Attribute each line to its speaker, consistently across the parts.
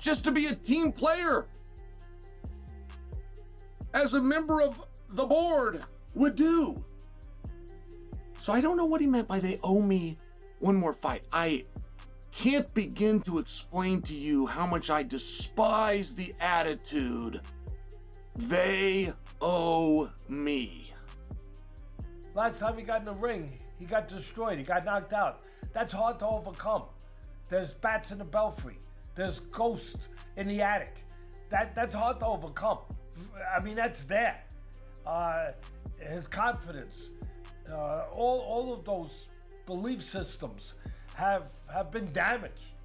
Speaker 1: just to be a team player, as a member of the board would do. So I don't know what he meant by they owe me one more fight. I can't begin to explain to you how much I despise the attitude they owe me.
Speaker 2: Last time he got in the ring, he got destroyed, he got knocked out. That's hard to overcome. There's bats in the belfry. There's ghosts in the attic. That's hard to overcome. I mean, that's there. His confidence, all of those belief systems have been damaged.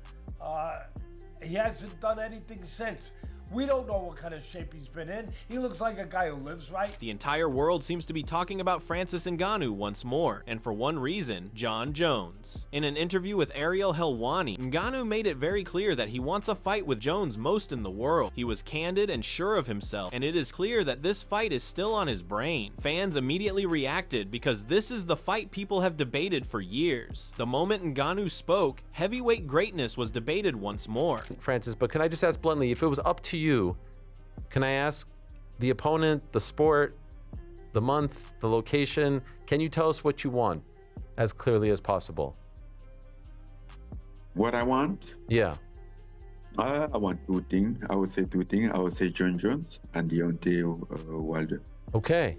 Speaker 2: He hasn't done anything since. We don't know what kind of shape he's been in. He looks like a guy who lives right.
Speaker 3: The entire world seems to be talking about Francis Ngannou once more, and for one reason, Jon Jones. In an interview with Ariel Helwani, Ngannou made it very clear that he wants a fight with Jones most in the world. He was candid and sure of himself, and it is clear that this fight is still on his brain. Fans immediately reacted because this is the fight people have debated for years. The moment Ngannou spoke, heavyweight greatness was debated once more.
Speaker 4: Francis, but can I just ask bluntly, if it was up to you, can I ask the opponent, the sport, the month, the location, can you tell us what you want as clearly as possible?
Speaker 5: What I want?
Speaker 4: Yeah.
Speaker 5: I want two things. I would say two things. I would say Jon Jones and Deontay Wilder.
Speaker 4: Okay.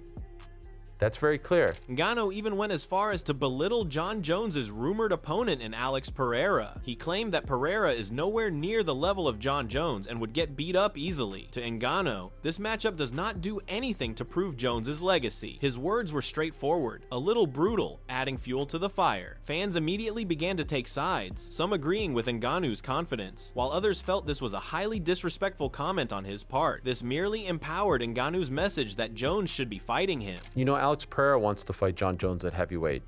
Speaker 4: That's very clear.
Speaker 3: Ngannou even went as far as to belittle Jon Jones' rumored opponent in Alex Pereira. He claimed that Pereira is nowhere near the level of Jon Jones and would get beat up easily. To Ngannou, this matchup does not do anything to prove Jones' legacy. His words were straightforward, a little brutal, adding fuel to the fire. Fans immediately began to take sides, some agreeing with Ngannou's confidence, while others felt this was a highly disrespectful comment on his part. This merely empowered Ngannou's message that Jones should be fighting him.
Speaker 4: You know, Alex Pereira wants to fight Jon Jones at heavyweight.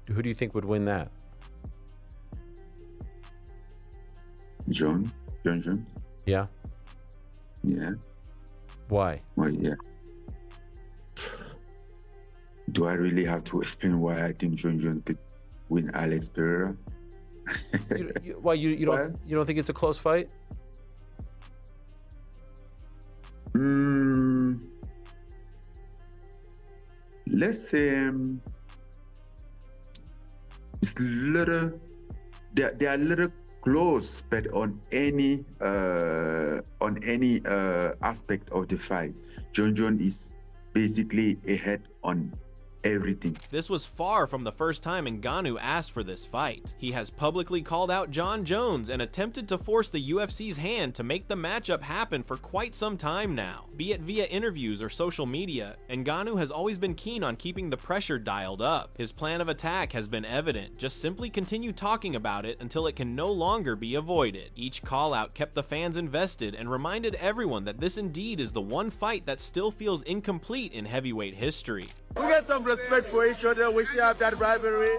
Speaker 4: Who do you think would win that?
Speaker 5: Jon Jones?
Speaker 4: Yeah?
Speaker 5: Yeah.
Speaker 4: Why?
Speaker 5: Well, yeah. Do I really have to explain why I think Jon Jones could win Alex Pereira?
Speaker 4: Why you don't think it's a close fight?
Speaker 5: Let's say it's little. They are little close, but on any aspect of the fight, Jon Jones is basically ahead on everything.
Speaker 3: This was far from the first time Ngannou asked for this fight. He has publicly called out Jon Jones and attempted to force the UFC's hand to make the matchup happen for quite some time now. Be it via interviews or social media, Ngannou has always been keen on keeping the pressure dialed up. His plan of attack has been evident. Just simply continue talking about it until it can no longer be avoided. Each call out kept the fans invested and reminded everyone that this indeed is the one fight that still feels incomplete in heavyweight history.
Speaker 6: We got some respect for each other. We still have that rivalry.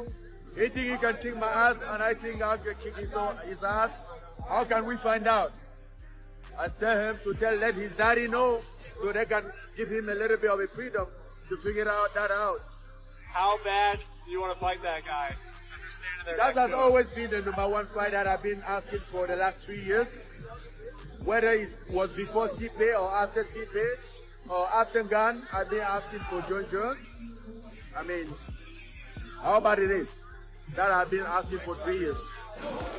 Speaker 6: He think he can kick my ass, and I think I'll kick his ass. How can we find out? I tell him to let his daddy know so they can give him a little bit of a freedom to figure that out.
Speaker 7: How bad do you want to fight that guy?
Speaker 6: That has always been the number one fight that I've been asking for the last 3 years. Whether it was before Stipe or after Stipe, or after Gunn, I've been asking for Jon Jones. I mean, how about it is that I've been asking for 3 years.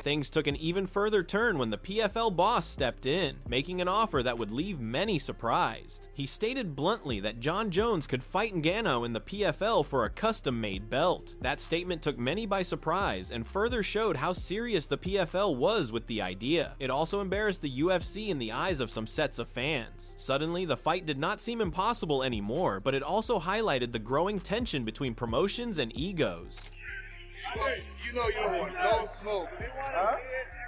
Speaker 3: Things took an even further turn when the PFL boss stepped in, making an offer that would leave many surprised. He stated bluntly that Jon Jones could fight Ngannou in the PFL for a custom-made belt. That statement took many by surprise and further showed how serious the PFL was with the idea. It also embarrassed the UFC in the eyes of some sets of fans. Suddenly, the fight did not seem impossible anymore, but it also highlighted the growing tension between promotions and egos.
Speaker 7: Hey, you know you don't want no smoke. Huh?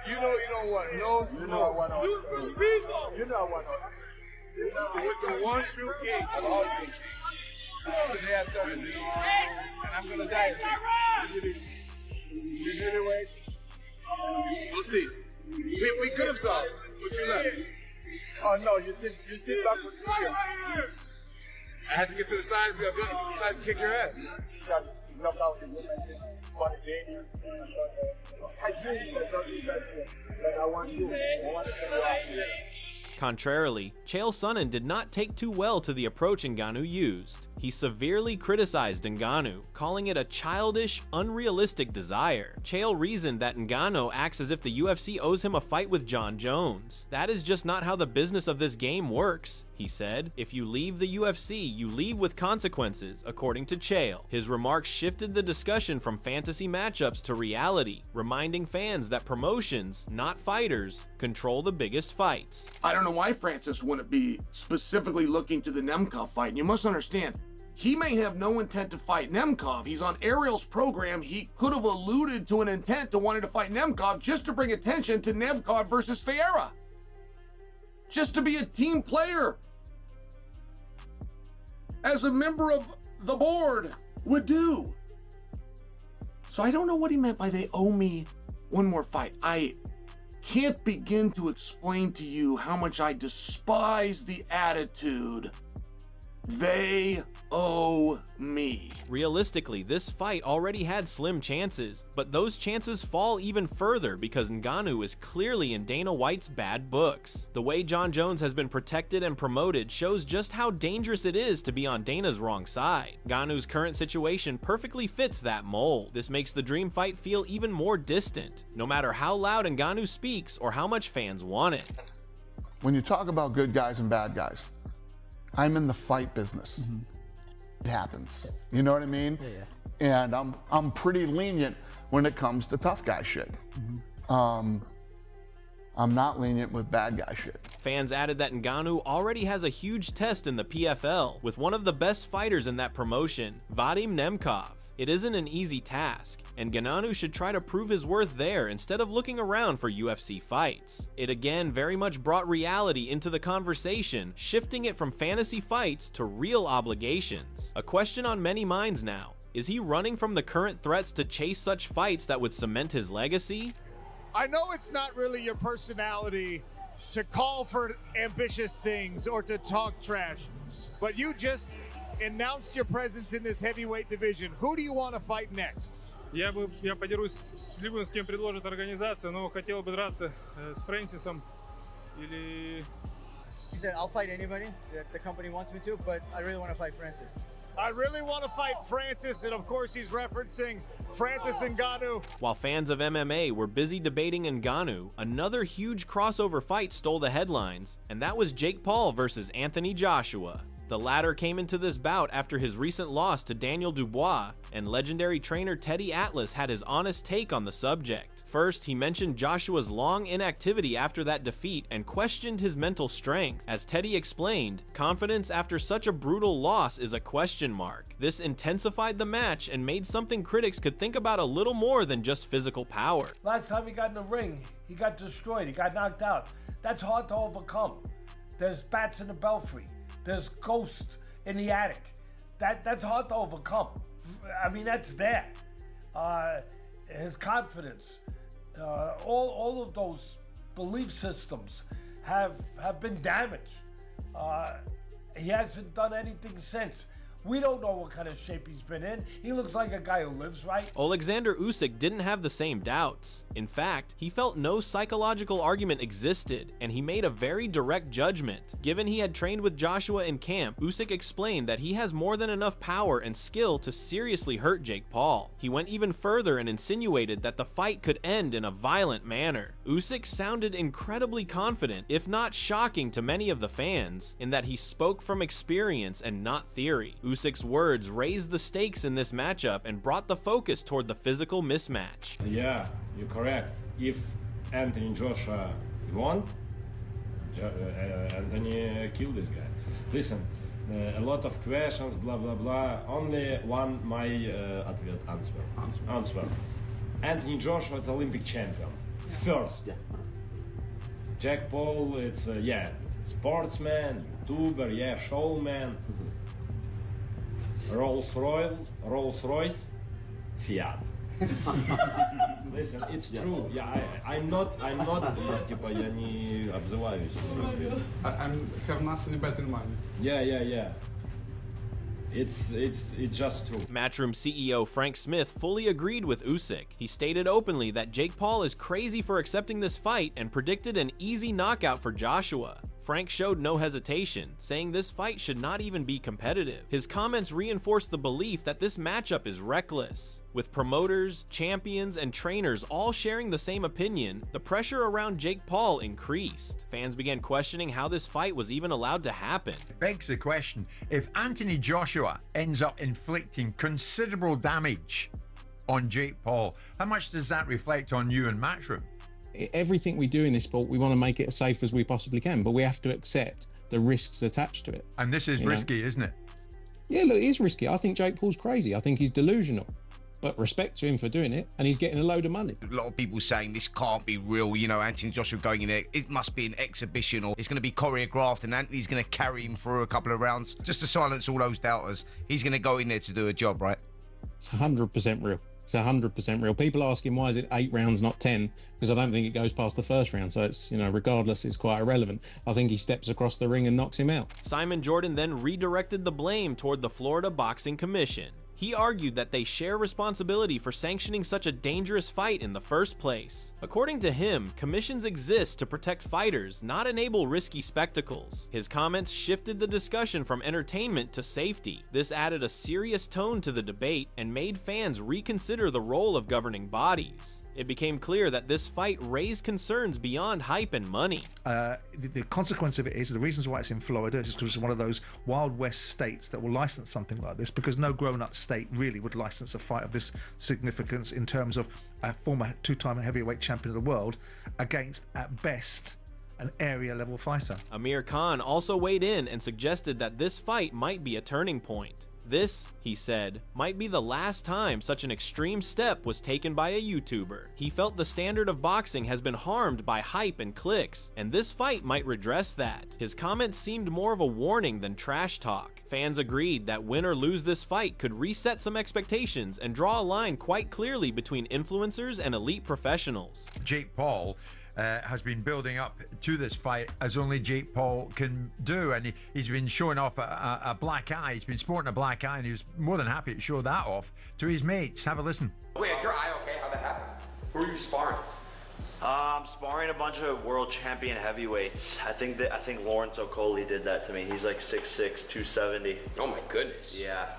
Speaker 7: You know you don't want no smoke. You know I want no smoke. You know I want no. With the one true king of all things. Today I started this. And I'm gonna die. You really wait? We'll see. We could have solved, but you left. Oh no, you sit back for 2 years. I had to get to the side so I decided to kick your ass. knock out the women for the ladies. I think that I want to. I want to say
Speaker 3: Contrarily, Chael Sonnen did not take too well to the approach Ngannou used. He severely criticized Ngannou, calling it a childish, unrealistic desire. Chael reasoned that Ngannou acts as if the UFC owes him a fight with Jon Jones. That is just not how the business of this game works, he said. If you leave the UFC, you leave with consequences, according to Chael. His remarks shifted the discussion from fantasy matchups to reality, reminding fans that promotions, not fighters, control the biggest fights.
Speaker 1: I don't know why Francis wouldn't be specifically looking to the Nemkov fight. And you must understand, he may have no intent to fight Nemkov. He's on Ariel's program. He could have alluded to an intent to wanting to fight Nemkov just to bring attention to Nemkov versus Ferreira. Just to be a team player. As a member of the board would do. So I don't know what he meant by they owe me one more fight. I can't begin to explain to you how much I despise the attitude they owe me.
Speaker 3: Realistically, this fight already had slim chances, but those chances fall even further because Ngannou is clearly in Dana White's bad books. The way Jon Jones has been protected and promoted shows just how dangerous it is to be on Dana's wrong side. Ngannou's current situation perfectly fits that mold. This makes the dream fight feel even more distant, no matter how loud Ngannou speaks or how much fans want it.
Speaker 8: When you talk about good guys and bad guys, I'm in the fight business. It happens. You know what I mean? Yeah. And I'm pretty lenient when it comes to tough guy shit. I'm not lenient with bad guy shit.
Speaker 3: Fans added that Ngannou already has a huge test in the PFL with one of the best fighters in that promotion, Vadim Nemkov. It isn't an easy task, and Ngannou should try to prove his worth there instead of looking around for UFC fights. It again very much brought reality into the conversation, shifting it from fantasy fights to real obligations. A question on many minds now: is he running from the current threats to chase such fights that would cement his legacy?
Speaker 9: I know it's not really your personality to call for ambitious things or to talk trash, but you just announced your presence in this heavyweight division. Who do you want to fight next?
Speaker 10: Я подерусь с любым, с кем предложит организация, но хотел бы драться с Фрэнсисом или...
Speaker 11: He said, I'll fight anybody that the company wants me to, but I really want to fight Francis.
Speaker 9: I really want to fight Francis, and of course he's referencing Francis Ngannou.
Speaker 3: While fans of MMA were busy debating Ngannou, another huge crossover fight stole the headlines, and that was Jake Paul versus Anthony Joshua. The latter came into this bout after his recent loss to Daniel Dubois, and legendary trainer Teddy Atlas had his honest take on the subject. First, he mentioned Joshua's long inactivity after that defeat and questioned his mental strength. As Teddy explained, confidence after such a brutal loss is a question mark. This intensified the match and made something critics could think about a little more than just physical power.
Speaker 2: Last time he got in the ring, he got destroyed, he got knocked out. That's hard to overcome. There's bats in the belfry. There's ghosts in the attic. That's hard to overcome. I mean, that's there. His confidence, all of those belief systems have been damaged. He hasn't done anything since. We don't know what kind of shape he's been in. He looks like a guy who lives right.
Speaker 3: Alexander Usyk didn't have the same doubts. In fact, he felt no psychological argument existed, and he made a very direct judgment. Given he had trained with Joshua in camp, Usyk explained that he has more than enough power and skill to seriously hurt Jake Paul. He went even further and insinuated that the fight could end in a violent manner. Usyk sounded incredibly confident, if not shocking to many of the fans, in that he spoke from experience and not theory. Usyk's words raised the stakes in this matchup and brought the focus toward the physical mismatch.
Speaker 12: Yeah, you're correct. If Anthony Joshua won, Anthony killed this guy. Listen, a lot of questions, blah blah blah. Only one my answer. Anthony Joshua is Olympic champion. First. Jack Paul, it's sportsman, YouTuber, showman. Rolls Royce, Fiat. Listen, it's true. Yeah, I'm not. Типа я не обзываюсь.
Speaker 13: I have nothing better in mind.
Speaker 12: Yeah. It's just true.
Speaker 3: Matchroom CEO Frank Smith fully agreed with Usyk. He stated openly that Jake Paul is crazy for accepting this fight and predicted an easy knockout for Joshua. Frank showed no hesitation, saying this fight should not even be competitive. His comments reinforced the belief that this matchup is reckless. With promoters, champions, and trainers all sharing the same opinion, the pressure around Jake Paul increased. Fans began questioning how this fight was even allowed to happen.
Speaker 13: It begs the question, if Anthony Joshua ends up inflicting considerable damage on Jake Paul, how much does that reflect on you and Matchroom?
Speaker 14: Everything we do in this sport, we want to make it as safe as we possibly can, but we have to accept the risks attached to it.
Speaker 13: And this is risky, isn't it?
Speaker 14: Yeah, look, it is risky. I think Jake Paul's crazy. I think he's delusional. But respect to him for doing it, and he's getting a load of money.
Speaker 15: A lot of people saying this can't be real, you know, Anthony Joshua going in there, it must be an exhibition or it's going to be choreographed and Anthony's going to carry him through a couple of rounds. Just to silence all those doubters, he's going to go in there to do a job, right?
Speaker 14: It's 100% real. It's 100% real. People ask him, why is it 8 rounds, not 10? Because I don't think it goes past the first round. So it's, you know, regardless, it's quite irrelevant. I think he steps across the ring and knocks him out.
Speaker 3: Simon Jordan then redirected the blame toward the Florida Boxing Commission. He argued that they share responsibility for sanctioning such a dangerous fight in the first place. According to him, commissions exist to protect fighters, not enable risky spectacles. His comments shifted the discussion from entertainment to safety. This added a serious tone to the debate and made fans reconsider the role of governing bodies. It became clear that this fight raised concerns beyond hype and money.
Speaker 16: The consequence of it is, the reasons why it's in Florida is because it's one of those Wild West states that will license something like this, because no grown-up state really would license a fight of this significance in terms of a former 2-time heavyweight champion of the world against, at best, an area level fighter.
Speaker 3: Amir Khan also weighed in and suggested that this fight might be a turning point. This, he said, might be the last time such an extreme step was taken by a YouTuber. He felt the standard of boxing has been harmed by hype and clicks, and this fight might redress that. His comments seemed more of a warning than trash talk. Fans agreed that win or lose this fight could reset some expectations and draw a line quite clearly between influencers and elite professionals.
Speaker 13: Jake Paul has been building up to this fight as only Jake Paul can do, and he's been showing off a black eye. He's been sporting a black eye, and he was more than happy to show that off to his mates. Have a listen.
Speaker 17: Wait, is your eye okay? How'd that happen? Who are you sparring? I'm sparring a bunch of world champion heavyweights. I think Lawrence Okoli did that to me. He's like 6'6", 270.
Speaker 18: Oh my goodness.
Speaker 17: Yeah.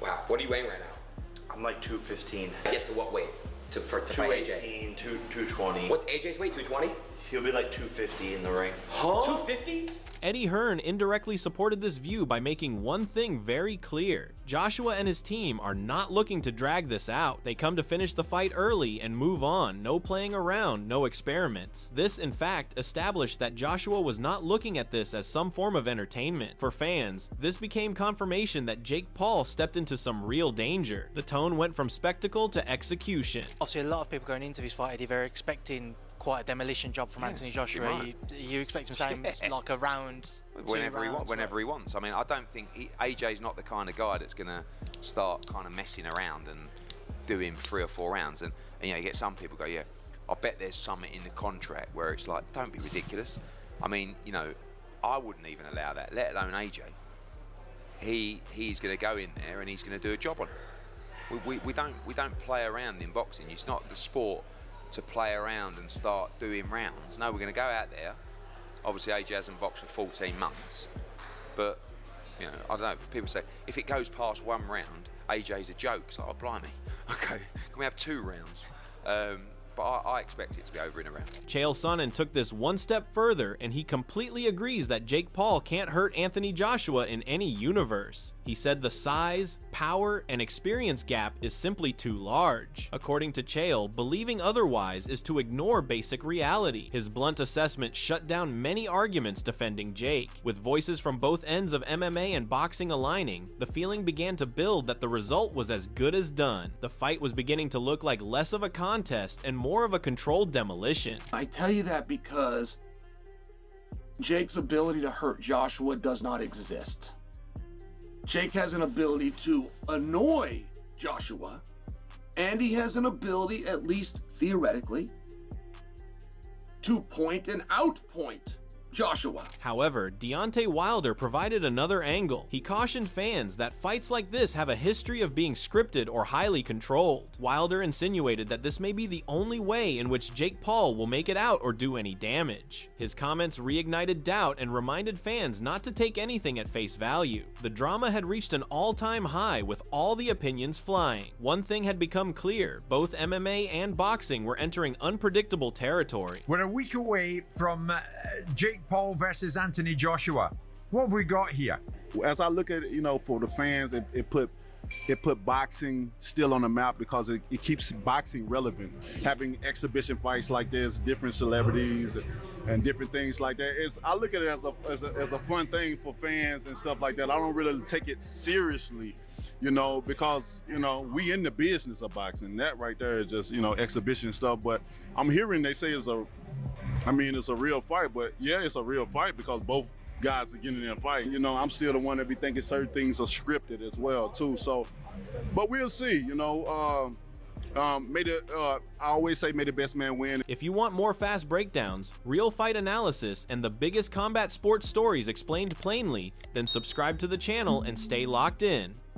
Speaker 18: Wow. What are you weighing right now?
Speaker 17: I'm like 215.
Speaker 18: Get to what weight? To fight AJ?
Speaker 17: 220.
Speaker 18: What's AJ's weight, 220?
Speaker 17: He'll be like 250 in the ring.
Speaker 18: Huh? 250?
Speaker 3: Eddie Hearn indirectly supported this view by making one thing very clear. Joshua and his team are not looking to drag this out. They come to finish the fight early and move on. No playing around, no experiments. This, in fact, established that Joshua was not looking at this as some form of entertainment. For fans, this became confirmation that Jake Paul stepped into some real danger. The tone went from spectacle to execution.
Speaker 19: Obviously, a lot of people going into this fight, Eddie, they're expecting quite a demolition job from Anthony Joshua. You expect him saying like a round,
Speaker 20: whenever he wants. I mean, I don't think AJ's not the kind of guy that's going to start kind of messing around and doing 3 or 4 rounds. And you know, you get some people go, yeah, I bet there's something in the contract where it's like, don't be ridiculous. I mean, you know, I wouldn't even allow that, let alone AJ. He's going to go in there and he's going to do a job on it. We don't play around in boxing. It's not the sport to play around and start doing rounds. No, we're going to go out there. Obviously, AJ hasn't boxed for 14 months, but you know, I don't know. People say if it goes past 1 round, AJ's a joke. It's like, oh blimey, okay, can we have 2 rounds? But I expect it to be over in a round.
Speaker 3: Chael Sonnen took this one step further, and he completely agrees that Jake Paul can't hurt Anthony Joshua in any universe. He said the size, power, and experience gap is simply too large. According to Chael, believing otherwise is to ignore basic reality. His blunt assessment shut down many arguments defending Jake. With voices from both ends of MMA and boxing aligning, the feeling began to build that the result was as good as done. The fight was beginning to look like less of a contest and more of a controlled demolition.
Speaker 1: I tell you that because Jake's ability to hurt Joshua does not exist. Jake has an ability to annoy Joshua, and he has an ability, at least theoretically, to point and outpoint Joshua.
Speaker 3: However, Deontay Wilder provided another angle. He cautioned fans that fights like this have a history of being scripted or highly controlled. Wilder insinuated that this may be the only way in which Jake Paul will make it out or do any damage. His comments reignited doubt and reminded fans not to take anything at face value. The drama had reached an all-time high with all the opinions flying. One thing had become clear: both MMA and boxing were entering unpredictable territory.
Speaker 13: We're a week away from Jake Paul versus Anthony Joshua. What have we got here?
Speaker 21: As I look at it, for the fans, it put boxing still on the map because it keeps boxing relevant. Having exhibition fights like this, different celebrities and different things like that. I look at it as a fun thing for fans and stuff like that. I don't really take it seriously, because we in the business of boxing. That right there is just exhibition stuff. But I'm hearing they say it's a real fight. But yeah, it's a real fight because both guys are getting in a fight. I'm still the one that be thinking certain things are scripted as well too. So, but we'll see. I always say may the best man win.
Speaker 3: If you want more fast breakdowns, real fight analysis, and the biggest combat sports stories explained plainly, then subscribe to the channel and stay locked in.